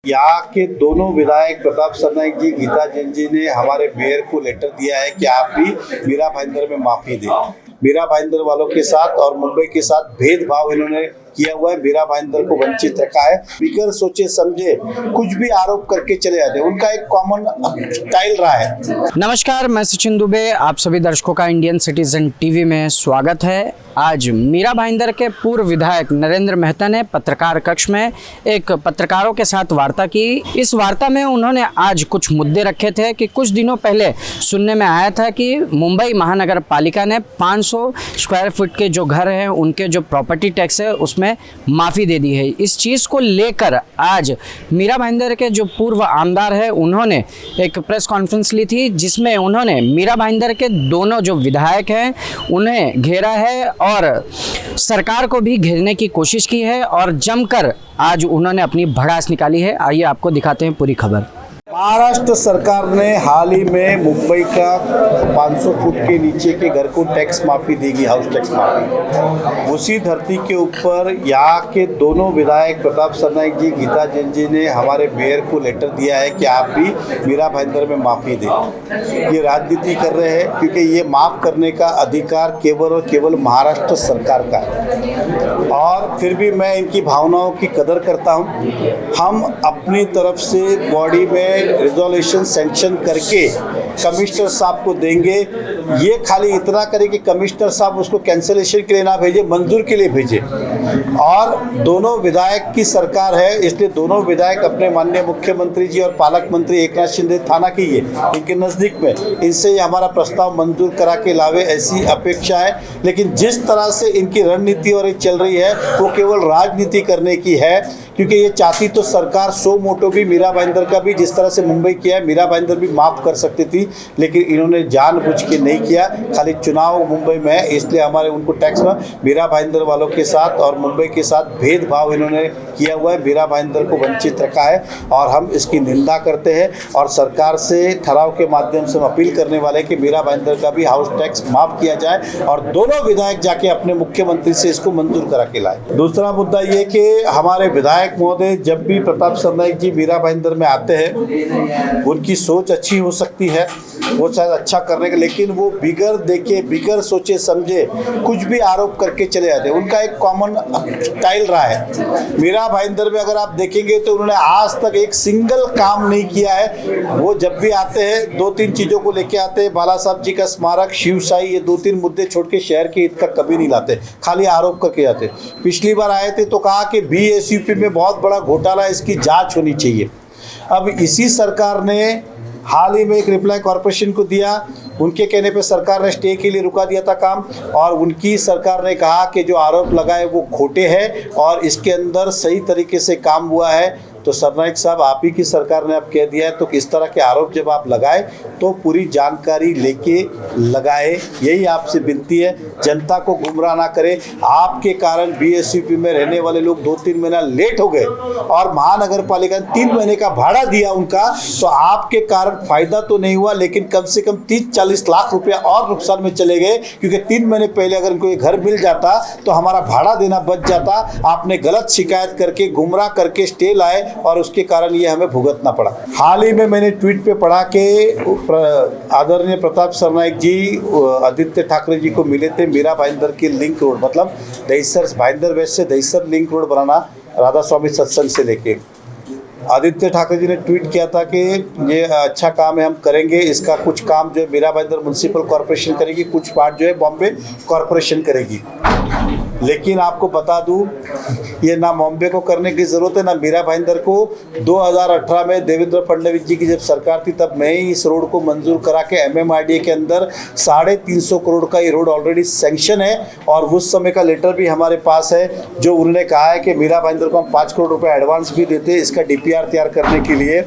यहाँ के दोनों विधायक प्रताप सरनाईक जी, गीता जैन जी ने हमारे मेयर को लेटर दिया है कि आप भी मीरा भाईंदर में माफी दें। मीरा भाईंदर वालों के साथ और मुंबई के साथ भेदभाव इन्होंने किया हुआ है, मीरा भाईंदर को वंचित रखा है। बिगर सोचे समझे कुछ भी आरोप करके चले जाते हैं, उनका एक कॉमन स्टाइल रहा है। नमस्कार, मैं सचिन दुबे, आप सभी दर्शकों का इंडियन सिटीजन टीवी में स्वागत है। आज मीरा भाईंदर के पूर्व विधायक नरेंद्र मेहता ने पत्रकार कक्ष में एक पत्रकारों के साथ वार्ता की। इस वार्ता में उन्होंने आज कुछ मुद्दे रखे थे कि कुछ दिनों पहले सुनने में आया था कि मुंबई महानगर पालिका ने 500 स्क्वायर फीट के जो घर हैं उनके जो प्रॉपर्टी टैक्स है उसमें माफ़ी दे दी है। इस चीज़ को लेकर आज मीरा भाईंदर के जो पूर्व आमदार है उन्होंने एक प्रेस कॉन्फ्रेंस ली थी, जिसमें उन्होंने मीरा भाईंदर के दोनों जो विधायक हैं उन्हें घेरा है और सरकार को भी घेरने की कोशिश की है और जमकर आज उन्होंने अपनी भड़ास निकाली है। आइए आपको दिखाते हैं पूरी खबर। महाराष्ट्र सरकार ने हाल ही में मुंबई का 500 फुट के नीचे के घर को टैक्स माफी देगी, हाउस टैक्स माफी। उसी धरती के ऊपर यहाँ के दोनों विधायक प्रताप सरनाईक जी, गीता जैन जी ने हमारे मेयर को लेटर दिया है कि आप भी मीरा भाईंदर में माफी दें। ये राजनीति कर रहे हैं क्योंकि ये माफ करने का अधिकार केवल और केवल महाराष्ट्र सरकार का है। और फिर भी मैं इनकी भावनाओं की कदर करता हूँ। हम अपनी तरफ से बॉडी में रिजोल्यूशन सैंक्शन करके कमिश्नर साहब को देंगे। ये खाली इतना करें कि कमिश्नर साहब उसको कैंसिलेशन के लिए ना भेजे, मंजूर के लिए भेजे। और दोनों विधायक की सरकार है, इसलिए दोनों विधायक अपने माननीय मुख्यमंत्री जी और पालक मंत्री एकनाथ शिंदे थाना की है इनके नज़दीक में, इनसे ये हमारा प्रस्ताव मंजूर करा के लावे, ऐसी अपेक्षा है। लेकिन जिस तरह से इनकी रणनीति और चल रही है वो केवल राजनीति करने की है, क्योंकि ये चाहती तो सरकार सो मोटो भी मीरा भाईंदर का भी जिस तरह से मुंबई किया है, मीरा भाईंदर भी माफ़ कर सकती थी, लेकिन इन्होंने जानबूझ के नहीं किया। खाली चुनाव मुंबई में है इसलिए हमारे उनको टैक्स में मीरा भाईंदर वालों के साथ और मुंबई के साथ भेदभाव इन्होंने किया हुआ है, मीरा भाईंदर को वंचित रखा है और हम इसकी निंदा करते हैं। और सरकार से ठराव के माध्यम से हम अपील करने वाले कि मीरा भाईंदर का भी हाउस टैक्स माफ़ किया जाए और दोनों विधायक जाके अपने मुख्यमंत्री से इसको मंजूर करा के लाए। दूसरा मुद्दा ये कि हमारे विधायक महोदय जब भी प्रताप सरनाईक जी मीरा भाईंदर में आते हैं, उनकी सोच अच्छी हो सकती है, वो शायद अच्छा करने का, लेकिन वो बिगर देखे बिगर सोचे समझे कुछ भी आरोप करके चले जाते हैं। उनका एक कॉमन स्टाइल रहा है। मीरा भाईंदर में अगर आप देखेंगे तो उन्होंने आज तक एक सिंगल काम नहीं किया है। वो जब भी आते हैं 2-3 चीज़ों को लेके आते हैं, बाला साहब जी का स्मारक, शिवशाही, ये 2-3 मुद्दे छोड़ के शहर के हित का कभी नहीं लाते, खाली आरोप करके जाते। पिछली बार आए थे तो कहा कि BSUP में बहुत बड़ा घोटाला है, इसकी जांच होनी चाहिए। अब इसी सरकार ने हाल ही में एक रिप्लाई कॉरपोरेशन को दिया, उनके कहने पे सरकार ने स्टे के लिए रुका दिया था काम, और उनकी सरकार ने कहा कि जो आरोप लगाए वो खोटे हैं और इसके अंदर सही तरीके से काम हुआ है। तो सरनाईक साहब, आप ही की सरकार ने अब कह दिया है, तो इस तरह के आरोप जब आप लगाए तो पूरी जानकारी लेके लगाए, यही आपसे विनती है। जनता को गुमराह ना करें। आपके कारण BSUP में रहने वाले लोग 2-3 महीना लेट हो गए और महानगर पालिका ने 3 महीने का भाड़ा दिया उनका, तो आपके कारण फायदा तो नहीं हुआ, लेकिन कम से कम 30-40 लाख रुपया और नुकसान में चले गए, क्योंकि 3 महीने पहले अगर इनको ये घर मिल जाता तो हमारा भाड़ा देना बच जाता। आपने गलत शिकायत करके गुमराह करके स्टे लाए और उसके कारण ये हमें भुगतना पड़ा। हाल ही में मैंने ट्वीट पे पढ़ा कि आदरणीय प्रताप सरनाईक जी आदित्य ठाकरे जी को मिले थे मीरा भाईंदर की लिंक रोड, मतलब दहिसर भाईंदर वेस्ट से दहिसर लिंक रोड बनाना, राधा स्वामी सत्संग से लेके। आदित्य ठाकरे जी ने ट्वीट किया था कि ये अच्छा काम है, हम करेंगे। इसका कुछ काम जो है मीरा भाईंदर म्युनिसिपल कॉरपोरेशन करेगी, कुछ पार्ट जो है बॉम्बे कॉरपोरेशन करेगी। लेकिन आपको बता दूं, ये ना बॉम्बे को करने की ज़रूरत है ना मीरा भाईंदर को। 2018 में देवेंद्र फडणवीस जी की जब सरकार थी तब मैं ही इस रोड को मंजूर करा के MMRDA के अंदर 350 करोड़ का ये रोड ऑलरेडी सैंक्शन है और उस समय का लेटर भी हमारे पास है, जो उन्होंने कहा है कि मीरा भाईंदर को हम 5 करोड़ रुपये एडवांस भी देते हैं इसका DPR तैयार करने के लिए।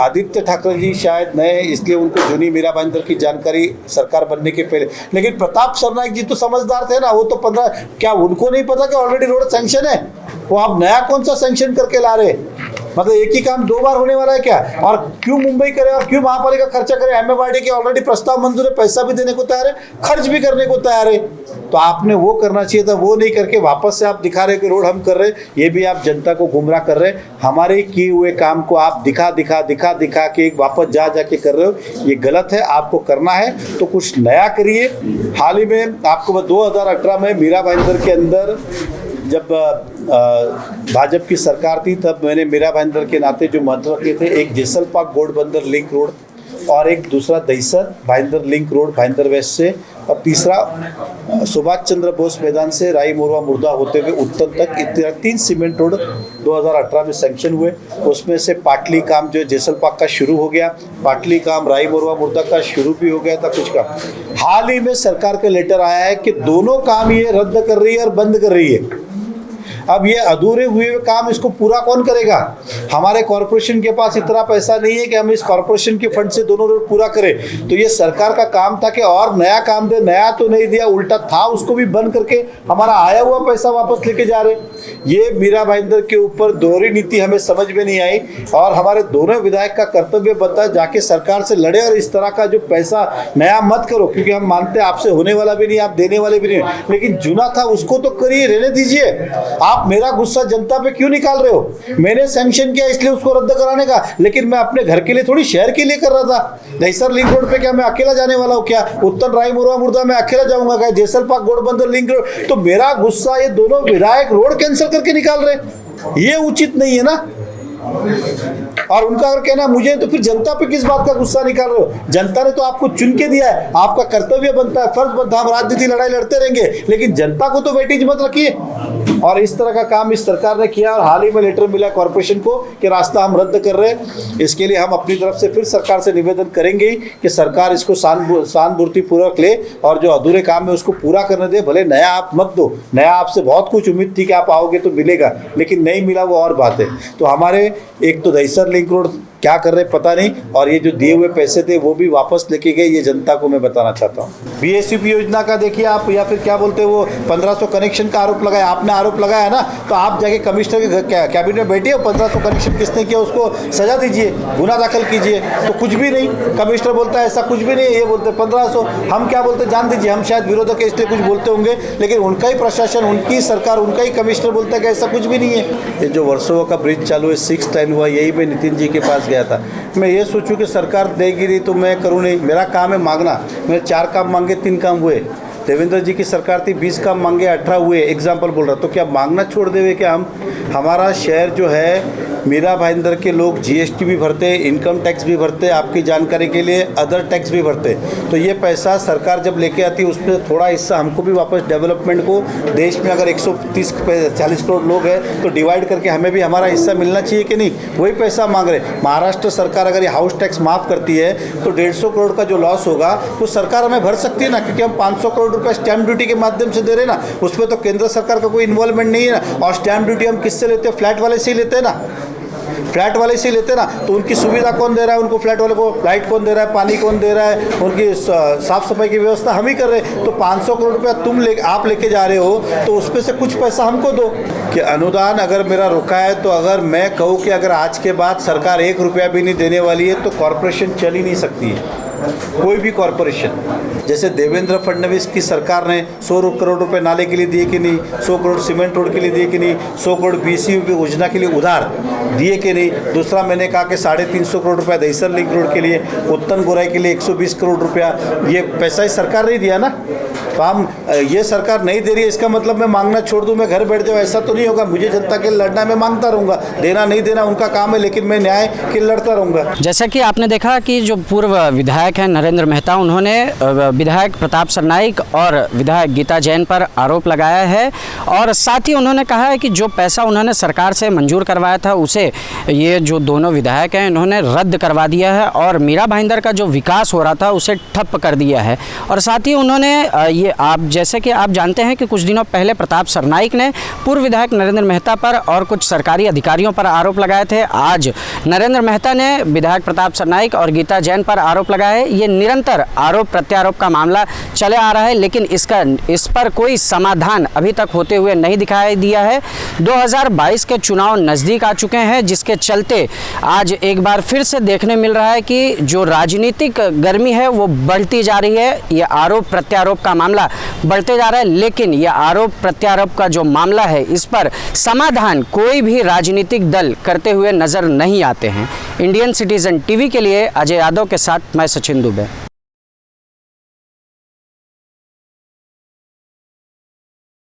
आदित्य ठाकरे जी शायद नए, इसलिए उनको जूनी मीरा भाईंदर की जानकारी सरकार बनने के पहले, लेकिन प्रताप सरनाईक जी तो समझदार थे ना, वो तो 15, क्या उनको नहीं पता कि ऑलरेडी रोड सैंक्शन है? वो आप नया कौन सा सैंक्शन करके ला रहे? मतलब एक ही काम 2 बार होने वाला है क्या? और क्यों मुंबई करे और क्यों महापालिका खर्चा करे? MMRDA के ऑलरेडी प्रस्ताव मंजूर है, पैसा भी देने को तैयार है, खर्च भी करने को तैयार है। तो आपने वो करना चाहिए था, वो नहीं करके वापस से आप दिखा रहे कि रोड हम कर रहे, ये भी आप जनता को गुमराह कर रहे। हमारे किए हुए काम को आप दिखा के वापस जा के कर रहे हो, ये गलत है। आपको करना है तो कुछ नया करिए। हाल ही में आपको 2018 में मीरा भाईंदर के अंदर जब भाजपा की सरकार थी, तब मैंने मीरा भाईंदर के नाते जो महत्व किए थे, एक जेसलपाक घोड़बंदर लिंक रोड और एक दूसरा Dahisar Bhayandar link road Bhayandar west से, और तीसरा सुभाष चंद्र बोस मैदान से राई मोरवा मुर्दा होते हुए उत्तर तक, इतने 3 सीमेंट रोड 2018 में सैंक्शन हुए। उसमें से पाटली काम जो जेसलपाक का शुरू हो गया, पाटली काम राई मोरवा मुर्दा का शुरू भी हो गया था कुछ काम। हाल ही में सरकार का लेटर आया है कि दोनों काम ये रद्द कर रही है और बंद कर रही है। अब ये अधूरे हुए काम इसको पूरा कौन करेगा? हमारे कॉरपोरेशन के पास इतना पैसा नहीं है कि हम इस कॉरपोरेशन के फंड से दोनों रोड पूरा करें। तो ये सरकार का काम था कि और नया काम दे, नया तो नहीं दिया, उल्टा था उसको भी बंद करके हमारा आया हुआ पैसा वापस लेके जा रहे। ये मीरा भाईंदर के ऊपर दोहरी नीति हमें समझ में नहीं आई, और हमारे दोनों विधायक का कर्तव्य बनता है जाके सरकार से लड़े और इस तरह का जो पैसा नया मत करो, क्योंकि हम मानते हैं आपसे होने वाला भी नहीं, आप देने वाले भी नहीं, लेकिन जुना था उसको तो करिए, रहने दीजिए। आप मेरा गुस्सा जनता पे क्यों निकाल रहे हो? मैंने सैंक्शन किया इसलिए उसको रद्द कराने का, लेकिन मैं अपने घर के लिए थोड़ी शहर के लिए कर रहा था। दहीसर लिंक रोड पे क्या मैं अकेला जाने वाला हूँ क्या? उत्तर राई मोरवा मुर्दा मैं अकेला जाऊंगा क्या? जेसलपाक घोड़बंदर लिंक रोड, तो मेरा गुस्सा ये दोनों विधायक रोड कैंसिल करके निकाल रहे, ये उचित नहीं है ना। और उनका अगर कहना मुझे, तो फिर जनता पे किस बात का गुस्सा निकाल रहे हो? जनता ने तो आपको चुन के दिया है, आपका कर्तव्य बनता है, फर्ज बनता है। हम राजनीति लड़ाई लड़ते रहेंगे, लेकिन जनता को तो वेटेज मत रखिए। और इस तरह का काम इस सरकार ने किया, और हाल ही में लेटर मिला कॉर्पोरेशन को कि रास्ता हम रद्द कर रहे हैं। इसके लिए हम अपनी तरफ से फिर सरकार से निवेदन करेंगे कि सरकार इसको सहानुभूति पूर्वक ले और जो अधूरे काम है उसको पूरा करने दे। भले नया आप मत दो, नया आपसे बहुत कुछ उम्मीद थी कि आप आओगे तो मिलेगा, लेकिन नहीं मिला वो और बात है। तो हमारे एक तो दहीसर लिंक रोड क्या कर रहे पता नहीं, और ये जो दिए हुए पैसे थे वो भी वापस लेके गए, ये जनता को मैं बताना चाहता हूँ। बीएसयूपी योजना का देखिए आप, या फिर क्या बोलते हैं वो 1500 कनेक्शन का आरोप लगाया, आपने आरोप लगाया है ना, तो आप जाके कमिश्नर के कैबिनेट में बैठिए, 1500 कनेक्शन किसने किया उसको सजा दीजिए, गुना दाखिल कीजिए। तो कुछ भी नहीं, कमिश्नर बोलता है ऐसा कुछ भी नहीं, ये बोलते 1500, हम क्या बोलते जान दीजिए, हम शायद विरोधक है इसलिए कुछ बोलते होंगे, लेकिन उनका ही प्रशासन, उनकी सरकार, उनका ही कमिश्नर बोलता है कि ऐसा कुछ भी नहीं है। ये जो वर्सोवा का ब्रिज चालू है, 6 लाइन हुआ, यही मैं नितिन जी के पास गया था। मैं ये सोचूं कि सरकार देगी नहीं तो मैं करूँ नहीं, मेरा काम है मांगना। मैंने 4 काम मांगे, 3 काम हुए। देवेंद्र जी की सरकार थी, 20 काम मांगे, 18 हुए, एग्जाम्पल बोल रहा। तो क्या मांगना छोड़ देवे क्या हम? हमारा शहर जो है, मीरा भाईंदर के लोग जीएसटी भी भरते, इनकम टैक्स भी भरते, आपकी जानकारी के लिए अदर टैक्स भी भरते। तो ये पैसा सरकार जब लेके आती है उसमें थोड़ा हिस्सा हमको भी वापस डेवलपमेंट को, देश में अगर 130-40 करोड़ लोग हैं तो डिवाइड करके हमें भी हमारा हिस्सा मिलना चाहिए कि नहीं? वही पैसा मांग रहे। महाराष्ट्र सरकार अगर ये हाउस टैक्स माफ़ करती है तो 150 करोड़ का जो लॉस होगा वो सरकार हमें भर सकती है ना, क्योंकि हम 500 करोड़ रुपये स्टैम्प ड्यूटी के माध्यम से दे रहे हैं ना, उसमें तो केंद्र सरकार का कोई इन्वॉल्वमेंट नहीं है ना। और स्टैम्प ड्यूटी हम किससे लेते हैं? फ्लैट वाले से ही लेते हैं ना, फ्लैट वाले से लेते ना। तो उनकी सुविधा कौन दे रहा है? उनको फ्लैट वाले को लाइट कौन दे रहा है, पानी कौन दे रहा है, उनकी साफ सफाई की व्यवस्था हम ही कर रहे हैं। तो 500 करोड़ रुपया आप लेके जा रहे हो, तो उसमें से कुछ पैसा हमको दो। कि अनुदान अगर मेरा रुका है, तो अगर मैं कहूँ कि अगर आज के बाद सरकार 1 रुपया भी नहीं देने वाली है तो कॉरपोरेशन चल ही नहीं सकती है, कोई भी कॉरपोरेशन। जैसे देवेंद्र फडणवीस की सरकार ने 100 करोड़ रुपए नाले के लिए दिए कि नहीं, 100 करोड़ सीमेंट रोड के लिए दिए कि नहीं, 100 करोड़ बीसीयू की योजना के लिए उधार दिए कि नहीं। दूसरा मैंने कहा कि 350 करोड़ रुपया दहीसर लिंक रोड के लिए, उत्तन गोराई के लिए 120 करोड़ रुपया, ये पैसा ही सरकार नहीं दिया ना। तो हम ये सरकार नहीं दे रही है, इसका मतलब मैं मांगना छोड़ दूं, मैं घर बैठ जाऊँ, ऐसा तो नहीं होगा। मुझे जनता के लड़ना, मैं मांगता रहूँगा, देना नहीं देना उनका काम है, लेकिन मैं न्याय के लड़ता रहूँगा। जैसा कि आपने देखा कि जो पूर्व विधायक हैं नरेंद्र मेहता, उन्होंने विधायक प्रताप सरनाइक और विधायक गीता जैन पर आरोप लगाया है, और साथ ही उन्होंने कहा है कि जो पैसा उन्होंने सरकार से मंजूर करवाया था उसे ये जो दोनों विधायक हैं इन्होंने रद्द करवा दिया है, और मीरा भाईंदर का जो विकास हो रहा था उसे ठप कर दिया है। और साथ ही उन्होंने ये जैसे कि आप जानते हैं कि कुछ दिनों पहले प्रताप सरनाइक ने पूर्व विधायक नरेंद्र मेहता पर और कुछ सरकारी अधिकारियों पर आरोप लगाए थे। आज नरेंद्र मेहता ने विधायक प्रताप सरनाइक और गीता जैन पर आरोप लगाया है है, ये निरंतर आरोप प्रत्यारोप का मामला चले आ रहा है, लेकिन इस पर कोई समाधान अभी तक होते हुए नहीं दिखाई दिया है। 2022 के चुनाव नज़दीक आ चुके हैं, जिसके चलते आज एक बार फिर से देखने मिल रहा है कि जो राजनीतिक गर्मी है वो बढ़ती जा रही है। ये आरोप प्रत्यारोप का मामला बढ़ते जा रहा है, लेकिन यह आरोप प्रत्यारोप का जो मामला है इस पर समाधान कोई भी राजनीतिक दल करते हुए नजर नहीं आते हैं। इंडियन सिटीजन टीवी के लिए अजय यादव के साथ मैं सचिन दुबे।